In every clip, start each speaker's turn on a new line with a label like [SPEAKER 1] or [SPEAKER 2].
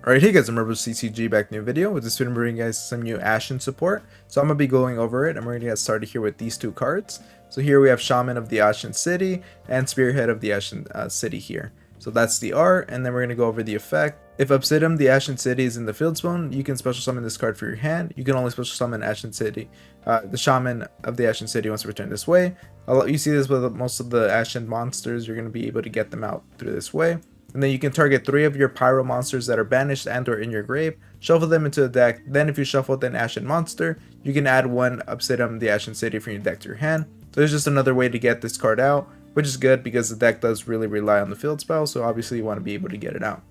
[SPEAKER 1] Alright, hey guys, I'm tcg back in a new video. With this video, I'm bringing you guys some new Ashen support. So I'm going to be going over it, and we're going to get started here with these two cards. So here we have Shaman of the Ashen City and Spearhead of the Ashen City here. So that's the art, and then we're going to go over the effect. If Obsidian, the Ashen City, is in the field zone, you can special summon this card for your hand. You can only special summon Ashen City. The Shaman of the Ashen City wants to return this way. You see this with most of the Ashen monsters. You're going to be able to get them out through this way. And then you can target 3 of your pyro monsters that are banished and or in your grave, shuffle them into the deck. Then if you shuffled an Ashen monster, you can add 1 Obsidian the Ashen City from your deck to your hand. So there's just another way to get this card out, which is good because the deck does really rely on the field spell, so obviously you want to be able to get it out.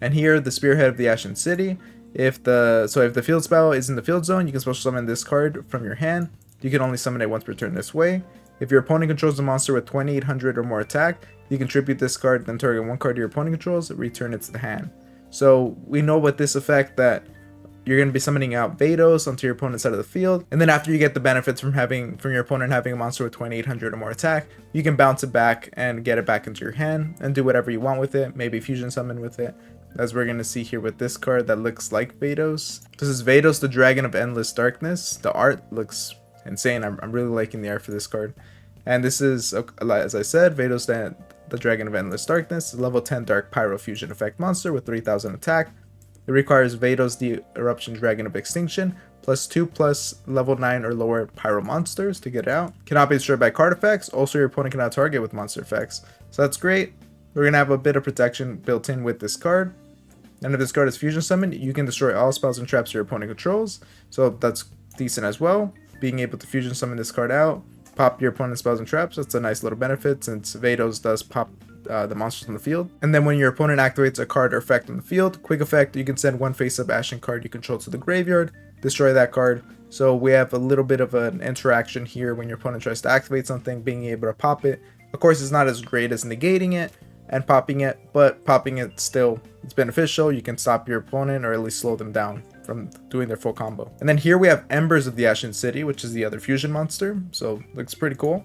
[SPEAKER 1] And here, the Spearhead of the Ashen City, if the field spell is in the field zone, you can special summon this card from your hand. You can only summon it once per turn this way. If your opponent controls a monster with 2800 or more attack, you can tribute this card, then target 1 card your opponent controls, return it to the hand. So we know with this effect that you're going to be summoning out Vados onto your opponent's side of the field, and then after you get the benefits from your opponent having a monster with 2800 or more attack, you can bounce it back and get it back into your hand and do whatever you want with it, maybe fusion summon with it, as we're going to see here with this card that looks like Vados. This is Vados, the Dragon of Endless Darkness. The art looks insane. I'm really liking the art for this card. And this is, as I said, Vados, the Dragon of Endless Darkness, level 10 Dark Pyro Fusion effect monster with 3000 attack. It requires Vados, the Eruption Dragon of Extinction, +2 level 9 or lower pyro monsters to get it out. Cannot be destroyed by card effects. Also, your opponent cannot target with monster effects. So that's great. We're going to have a bit of protection built in with this card. And if this card is fusion summoned, you can destroy all spells and traps your opponent controls. So that's decent as well. Being able to fusion summon this card out, pop your opponent's spells and traps. That's a nice little benefit since Vados does pop the monsters on the field. And then when your opponent activates a card or effect on the field, quick effect, you can send 1 face-up Ashen card you control to the graveyard, destroy that card. So we have a little bit of an interaction here when your opponent tries to activate something, being able to pop it. Of course, it's not as great as negating it and popping it, but popping it still, it's beneficial. You can stop your opponent or at least slow them down from doing their full combo. And then here we have Embers of the Ashen City, which is the other fusion monster, so looks pretty cool.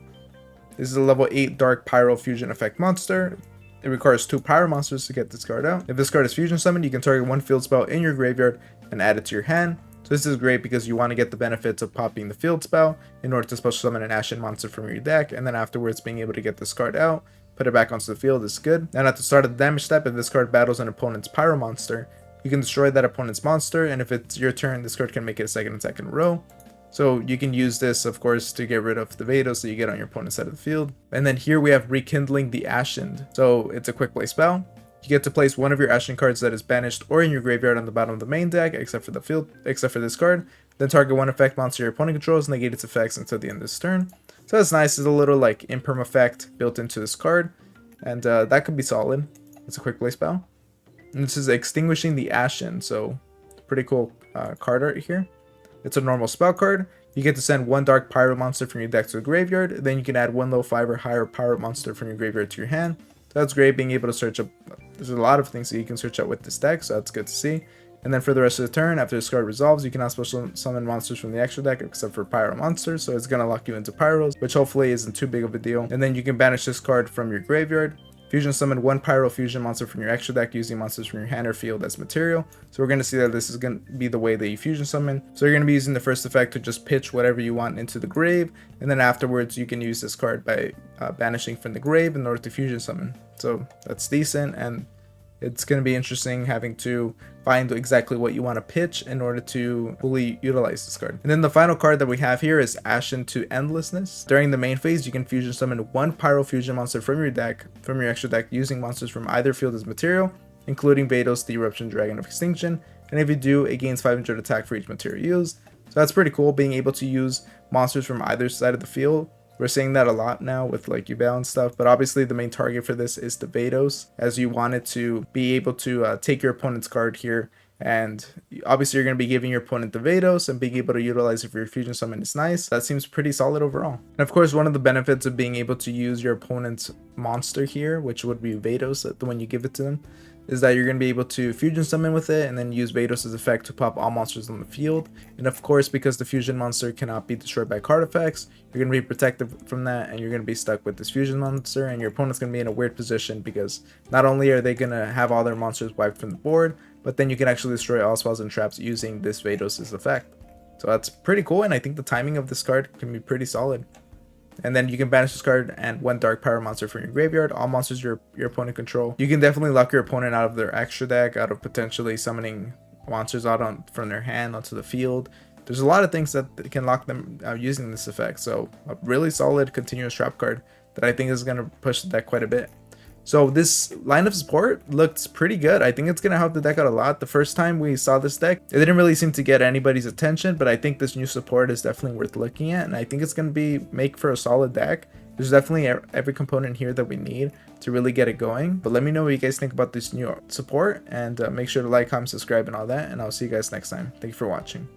[SPEAKER 1] This is a level 8 Dark Pyro Fusion effect monster. It requires 2 pyro monsters to get this card out. If this card is fusion summoned, you can target 1 field spell in your graveyard and add it to your hand. So this is great because you want to get the benefits of popping the field spell in order to special summon an Ashen monster from your deck, and then afterwards being able to get this card out, put it back onto the field is good. And at the start of the damage step, if this card battles an opponent's pyro monster, you can destroy that opponent's monster, and if it's your turn, this card can make it a second attack in a row. So you can use this, of course, to get rid of the Vados that you get on your opponent's side of the field. And then here we have Rekindling the Ashen. So it's a quick play spell. You get to place 1 of your Ashen cards that is banished or in your graveyard on the bottom of the main deck, except for this card. Then target 1 effect monster your opponent controls, negate its effects until the end of this turn. So that's nice. It's a little like imperm effect built into this card, and that could be solid. It's a quick play spell. And this is Extinguishing the Ashen, so pretty cool card art here. It's a normal spell card. You get to send 1 Dark Pyro monster from your deck to the graveyard. Then you can add 1 level 5 or higher Pyro monster from your graveyard to your hand. So that's great, being able to search up. There's a lot of things that you can search out with this deck, so that's good to see. And then for the rest of the turn, after this card resolves, you cannot special summon monsters from the extra deck except for Pyro monsters. So it's going to lock you into Pyros, which hopefully isn't too big of a deal. And then you can banish this card from your graveyard. Fusion summon 1 Pyro Fusion monster from your extra deck using monsters from your hand or field as material. So we're going to see that this is going to be the way that you fusion summon. So you're going to be using the first effect to just pitch whatever you want into the grave. And then afterwards you can use this card by banishing from the grave in order to fusion summon. So that's decent, and it's going to be interesting having to find exactly what you want to pitch in order to fully utilize this card. And then the final card that we have here is Ashened to Endlessness. During the main phase, you can fusion summon 1 Pyro Fusion monster from your deck, from your extra deck, using monsters from either field as material, including Vados, the Eruption Dragon of Extinction. And if you do, it gains 500 attack for each material used. So that's pretty cool, being able to use monsters from either side of the field. We're seeing that a lot now with like yugioh and stuff, but obviously the main target for this is the Vados, as you wanted to be able to take your opponent's card here, and obviously you're going to be giving your opponent the Vados, and being able to utilize it for your fusion summon is nice. That seems pretty solid overall. And of course, one of the benefits of being able to use your opponent's monster here, which would be Vados, when you give it to them, is that you're going to be able to fusion summon with it and then use Vados' effect to pop all monsters on the field. And of course, because the fusion monster cannot be destroyed by card effects, you're going to be protected from that, and you're going to be stuck with this fusion monster, and your opponent's going to be in a weird position because not only are they going to have all their monsters wiped from the board, but then you can actually destroy all spells and traps using this Vados' effect. So that's pretty cool, and I think the timing of this card can be pretty solid. And then you can banish this card and 1 dark power monster from your graveyard, all monsters your opponent control. You can definitely lock your opponent out of their extra deck, out of potentially summoning monsters out from their hand onto the field. There's a lot of things that can lock them using this effect. So a really solid continuous trap card that I think is going to push the deck quite a bit. So this line of support looks pretty good. I think it's going to help the deck out a lot. The first time we saw this deck, it didn't really seem to get anybody's attention, but I think this new support is definitely worth looking at, and I think it's going to make for a solid deck. There's definitely every component here that we need to really get it going. But let me know what you guys think about this new support, and make sure to like, comment, subscribe, and all that, and I'll see you guys next time. Thank you for watching.